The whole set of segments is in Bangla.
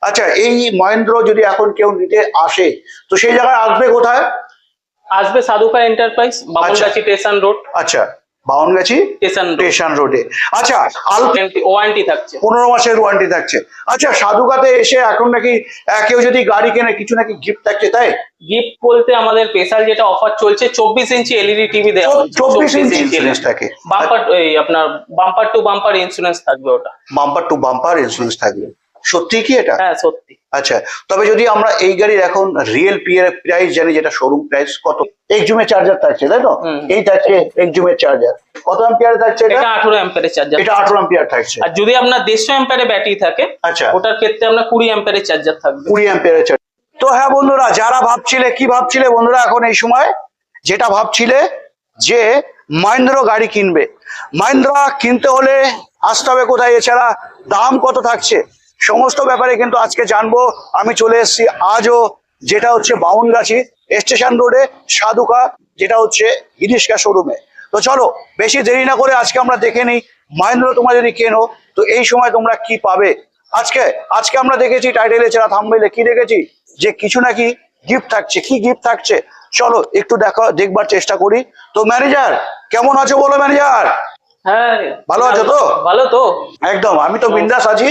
আচ্ছা, এই মহেন্দ্র যদি এখন কেউ নিতে আসে তো সেই জায়গায় আসবে কোথায়? আসবে সাধুকা এন্টারপ্রাইজ, বামনগাছি স্টেশন রোড। আচ্ছা, বাউনগাছি স্টেশন রোডে। আচ্ছা, ওয়ারেন্টি থাকছে, 15 মাসের ওয়ারেন্টি থাকছে। আচ্ছা, সাধুকাতে এসে এখন নাকি কেউ যদি গাড়ি কেনে কিছু নাকি গিফট থাকছে, তাই? গিফট বলতে আমাদের স্পেশাল যেটা অফার চলছে 24 ইঞ্চি এলইডি টিভি দেওয়া হচ্ছে। 24 ইঞ্চি ইন্স্যুরেন্স থাকে, বাম্পার এই আপনার বাম্পার টু বাম্পার ইন্স্যুরেন্স থাকবে, ওটা বাম্পার টু বাম্পার ইন্স্যুরেন্স থাকবে। সত্যি কি এটা? হ্যাঁ সত্যি। আচ্ছা, তবে যদি আমরা এই গাড়ির এখন রিয়েল প্রাইস জানি, যেটা শোরুম প্রাইস কত? এক্সজুমের চার্জার থাকছে, তাই তো? এই থাকছে এক্সজুমের চার্জার। কত অ্যাম্পিয়ার থাকছে এটা? 18 অ্যাম্পিয়ারের চার্জার। এটা 18 অ্যাম্পিয়ার থাকছে। আর যদি আপনার 150 অ্যাম্পিয়ারের ব্যাটারি থাকে, আচ্ছা, ওটার ক্ষেত্রে আপনার 20 অ্যাম্পিয়ারের চার্জার থাকবে। 20 অ্যাম্পিয়ারের চার্জার। তো হ্যাঁ বন্ধুরা, যারা ভাবছিলে, কি ভাবছিলে বন্ধুরা এখন এই সময়? যেটা ভাবছিলে যে মহেন্দ্র গাড়ি কিনবে, মহেন্দ্র কিনতে হলে আসতে হবে কোথায়, এছাড়া দাম কত থাকছে, সমস্ত ব্যাপারে কিন্তু আজকে জানবো। আমি চলে এসেছি আজও, যেটা হচ্ছে বাউনগাছি স্টেশন রোডে সাধুকা, যেটা হচ্ছে ইরিশকা শোরুমে। তো চলো বেশি দেরি না করে আজকে আমরা দেখে নিই, মহেন্দ্র তোমরা যদি কেনো তো এই সময় তোমরা কি পাবে। আজকে আমরা দেখেছি টাইটেল এছাড়া থাম্বনেইলে কি দেখেছি, যে কিছু নাকি গিফট থাকছে। কি গিফট থাকছে চলো একটু দেখবার চেষ্টা করি। তো ম্যানেজার কেমন আছো বলো ম্যানেজার? হ্যাঁ ভালো আছো তো? ভালো তো, একদম, আমি তো বিন্দাস আছি,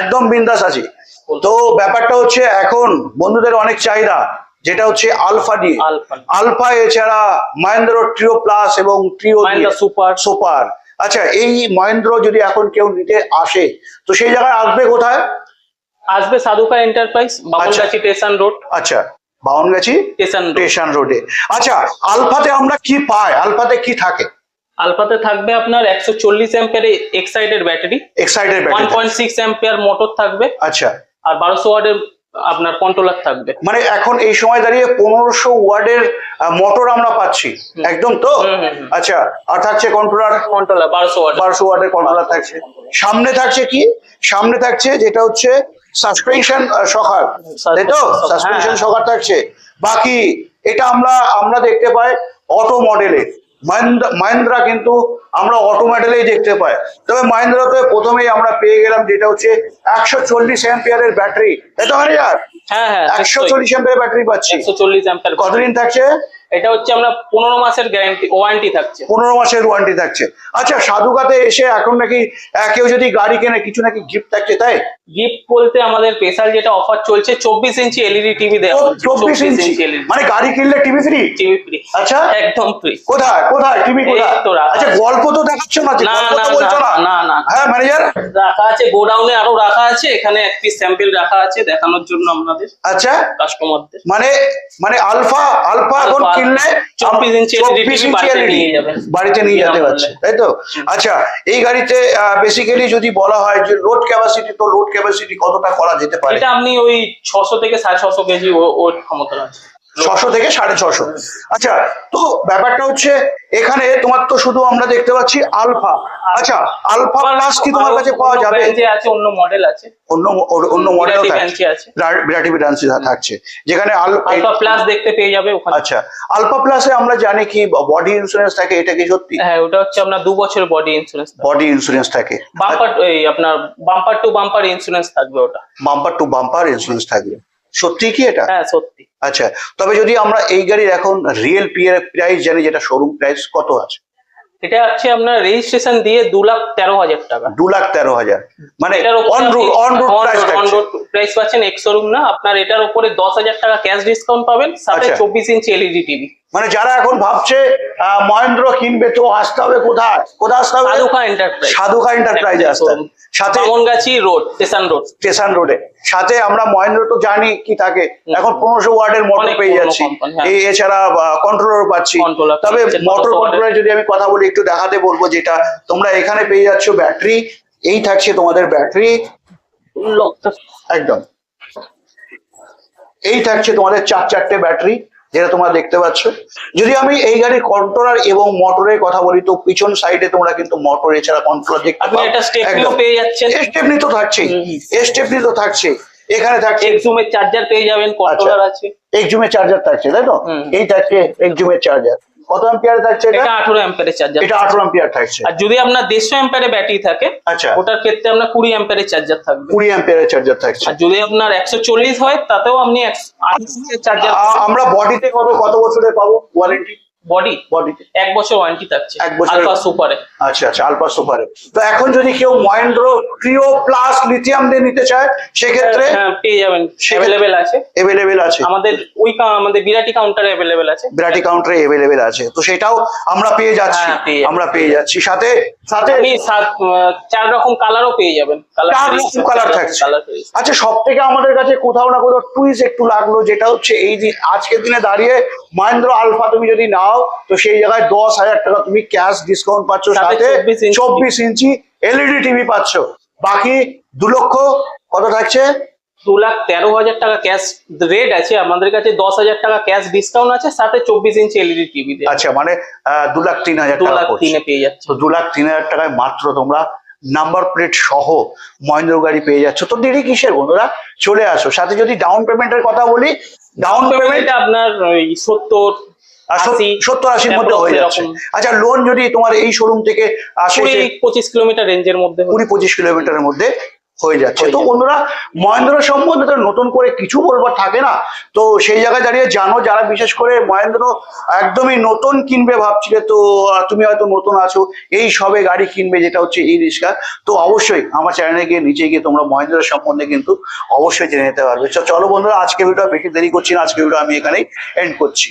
একদম বিন্দাস আছি। তো ব্যাপারটা হচ্ছে এখন বন্ধুদের অনেক চাহিদা, যেটা হচ্ছে আলফা দিয়ে, আলফা এছাড়া মহেন্দ্র ট্রিও প্লাস এবং ট্রিও সুপার। আচ্ছা, এই মহেন্দ্র যদি এখন কেউ নিতে আসে তো সেই জায়গায় আসবে কোথায়? আসবে সাধুকা এন্টারপ্রাইজ, বামনগাছি স্টেশন রোড। আচ্ছা, বাউনগাছি স্টেশন রোডে। আচ্ছা, আলফাতে আমরা কি পাই, আলফাতে কি থাকে? আলফাতে থাকবে আপনার 140 ampere excited battery, 1.6 ampere motor থাকবে। আচ্ছা, আর 1200 ওয়াটের আপনার কন্ট্রোলার থাকবে। মানে এখন এই সময় দাঁড়িয়ে 1500 ওয়াটের মোটর আমরা পাচ্ছি, একদম তো? আচ্ছা, আর থাকছে কন্ট্রোলার 1200 ওয়াটের কন্ট্রোলার থাকছে। সামনে থাকছে কি? সামনে থাকছে যেটা হচ্ছে সাসপেনশন শকার, তাই তো? সাসপেনশন শকার থাকছে। বাকি এটা আমরা দেখতে পাই অটো মডেলে, মহেন্দ্রা কিন্তু আমরা অটো মডেলেই দেখতে পাই। তবে মহেন্দ্রাতে প্রথমেই আমরা পেয়ে গেলাম যেটা হচ্ছে 140 অ্যাম্পিয়ারের ব্যাটারি, তাই তো ম্যানেজার? হ্যাঁ, 140 অ্যাম্পিয়ার ব্যাটারি পাচ্ছি। 140 অ্যাম্পিয়ার। কতদিন থাকছে এটা? হচ্ছে আমরা 15 মাসের গ্যারান্টি ওয়ারেন্টি থাকছে। 15 মাসের ওয়ারেন্টি থাকছে। আচ্ছা, সাধুকাতে এসে এখন নাকি কেউ যদি গাড়ি কেনে কিছু নাকি গিফট থাকছে, তাই? গিফট বলতে আমাদের স্পেশাল যেটা অফার চলছে 24 ইঞ্চি এলইডি টিভি দেওয়া হচ্ছে। 24 ইঞ্চি মানে গাড়ি কিনলে টিভি ফ্রি? TV free. আচ্ছা, একদম ফ্রি। কোথায় টিভি কোথায়? আচ্ছা, গল্প তো দেখাচ্ছ না, বলছো না? না। হ্যাঁ ম্যানেজার, রাখা আছে গোডাউনে, আরো রাখা আছে, এখানে এক পিস স্যাম্পল রাখা আছে দেখানোর জন্য আপনাদের। আচ্ছা, কাস্টমারদের মানে আলফা এখন কিনলে 24 ইঞ্চি বাড়িতে নিয়ে যেতে পারছে, তাই তো? আচ্ছা, এই গাড়িতে বেসিক্যালি যদি বলা হয় যে লোড ক্যাপাসিটি, তো লোড ক্যাপাসিটি কতটা করা যেতে পারে? এটা আপনি ওই 600 থেকে 650 কেজি ওর ক্ষমতা আছে। 600 থেকে 650। আচ্ছা, তো ব্যাপারটা হচ্ছে এখানে তোমার তো শুধু আমরা দেখতে পাচ্ছি আলফা। আচ্ছা, আলফা প্লাস কি তোমার কাছে পাওয়া যাবে? আছে, অন্য মডেল আছে, অন্য মডেল আছে, বিরাটি ব্রাঞ্চে থাকছে, যেখানে আলফা প্লাস দেখতে পেয়ে যাবে ওখানে। আচ্ছা, আলফা প্লাসে আমরা জানি কি বডি ইন্স্যুরেন্স থাকে, এটা কি সত্যি? হ্যাঁ, ওটা হচ্ছে আপনার 2 বছরের বডি ইন্স্যুরেন্স থাকে। বাম্পার এই আপনার বাম্পার টু বাম্পার ইন্স্যুরেন্স থাকবে, ওটা বাম্পার টু বাম্পার ইন্স্যুরেন্স থাকবে। সত্যি কি এটা? হ্যাঁ সত্যি। আচ্ছা, তবে যদি আমরা এই গাড়ির এখন রিয়েল প্রাইস জানি, যেটা শোরুম প্রাইস কত আছে? এটা হচ্ছে আপনার রেজিস্ট্রেশন দিয়ে 2,13,000 টাকা। 2,13,000 মানে অন রোড প্রাইস পাচ্ছেন, এক্স শোরুম না। আপনার এটার উপরে 10,000 টাকা ক্যাশ ডিসকাউন্ট পাবেন, সাথে 24 ইঞ্চি এলইডি টিভি। মানে যারা এখন ভাবছে মহেন্দ্র কিনবে তো আসতে হবে কোথায় আসতে হবে? সাধুকা এন্টারপ্রাইজে আসতে হবে, সাথে বামনগাছি রোড স্টেশন রোডে। সাথে আমরা মহেন্দ্র তো জানি কি থাকে, এখন 1500 ওয়াটের মোটর পেয়ে যাচ্ছি, এছাড়া কন্ট্রোলার পাচ্ছি। তবে মোটর কন্ট্রোলার যদি আমি কথা বলি, একটু দেখাতে বলবো, যেটা তোমরা এখানে পেয়ে যাচ্ছ ব্যাটারি, এই থাকছে তোমাদের ব্যাটারি, একদম এই থাকছে তোমাদের 4 ব্যাটারি, যেটা তোমরা দেখতে পাচ্ছ। যদি আমি এই গাড়ির কন্ট্রোলার এবং মোটরের কথা বলি, তো পিছন সাইডে তোমরা কিন্তু মোটর এছাড়া কন্ট্রোলার দেখতে পাবে। স্টেপনি তো থাকছে, এখানে থাকছে এক্সজুমের চার্জার পেয়ে যাবেন, কন্ট্রোলার আছে, এক্সজুমের চার্জার থাকছে, তাই তো? এই থাকছে এক্সজুমের চার্জার, কত অ্যাম্পিয়ার থাকছে এটা? এটা 18 অ্যাম্পিয়ারের চার্জার। এটা 18 অ্যাম্পিয়ার থাকছে। আর যদি আপনার 150 অ্যাম্পিয়ারের ব্যাটারি থাকে, আচ্ছা, ওটার ক্ষেত্রে আপনার 20 অ্যাম্পিয়ারের চার্জার থাকবে। 20 অ্যাম্পিয়ারের চার্জার থাকছে। আর যদি আপনার 140 হয়, তাতেও আপনি 80 চার্জার। আমরা বডিতে কত বছরের পাবো ওয়ারেন্টি? বডিতে 1 বছর ওয়ারেন্টি থাকছে 1 বছর আলফা সুপারে। আচ্ছা আচ্ছা, আলফা সুপারে। তো এখন যদি কেউ মহেন্দ্র ক্রিও প্লাস লিথিয়াম দিয়ে নিতে চায় সেক্ষেত্রে পেয়ে যাবেন, অ্যাভেলেবেল আছে। অ্যাভেলেবেল আছে আমাদের আমাদের বিরাটি কাউন্টারে অ্যাভেলেবেল আছে। বিরাটি কাউন্টারে অ্যাভেলেবেল আছে, তো সেটাও আমরা পেয়ে যাচ্ছি। আমরা পেয়ে যাচ্ছি, সাথে আপনি 4 রকম কালারও পেয়ে যাবেন। কালার থাকছে। আচ্ছা, সব থেকে আমাদের কাছে কোথাও না কোথাও টুইস্ট একটু লাগলো, যেটা হচ্ছে এই যে আজকের দিনে দাঁড়িয়ে মহেন্দ্র আলফা তুমি যদি নাও তো সেই জায়গায় 10,000 টাকা তুমি ক্যাশ ডিসকাউন্ট পাচ্ছ, সাথে 24 ইঞ্চি এলইডি টিভি পাচ্ছ। বাকি 2 লক্ষ কত থাকছে? 2,13,000 টাকা ক্যাশ রেট আছে আমাদের কাছে, 10,000 টাকা ক্যাশ ডিসকাউন্ট আছে, সাথে 24 ইঞ্চি এলইডি টিভি। আচ্ছা, মানে 2,03,000 টাকা। 2,03,000 পেয়ে যাচ্ছে। তো 2,03,000 টাকায় মাত্র তোমরা নাম্বার প্লেট সহ মহেন্দ্র গাড়ি পেয়ে যাচ্ছ। তো দেরি কিসের বন্ধুরা, চলে আসো। সাথে যদি ডাউন পেমেন্টের কথা বলি, ডাউন পেমেন্ট আপনার 70-80 মধ্যে হয়ে যাচ্ছে। আচ্ছা, লোন যদি তোমার এই শোরুম থেকে আসে 20-25 কিলোমিটার রেঞ্জের মধ্যে, 20-25 কিলোমিটারের মধ্যে হয়ে যাচ্ছে। তো বন্ধুরা, মহেন্দ্র সম্বন্ধে তো নতুন করে কিছু বলবার থাকে না, তো সেই জায়গায় দাঁড়িয়ে জানো, যারা বিশেষ করে মহেন্দ্র একদমই নতুন কিনবে ভাবছিলে, তো তুমি হয়তো নতুন আছো, এই সবে গাড়ি কিনবে, যেটা হচ্ছে ই রিক্সা, তো অবশ্যই আমার চ্যানেলে গিয়ে নিচে গিয়ে তোমরা মহেন্দ্র সম্বন্ধে কিন্তু অবশ্যই জেনে নিতে পারবে। চলো বন্ধুরা, আজকে ভিডিও বেশি দেরি করছি না, আজকে ভিডিও আমি এখানেই এন্ড করছি।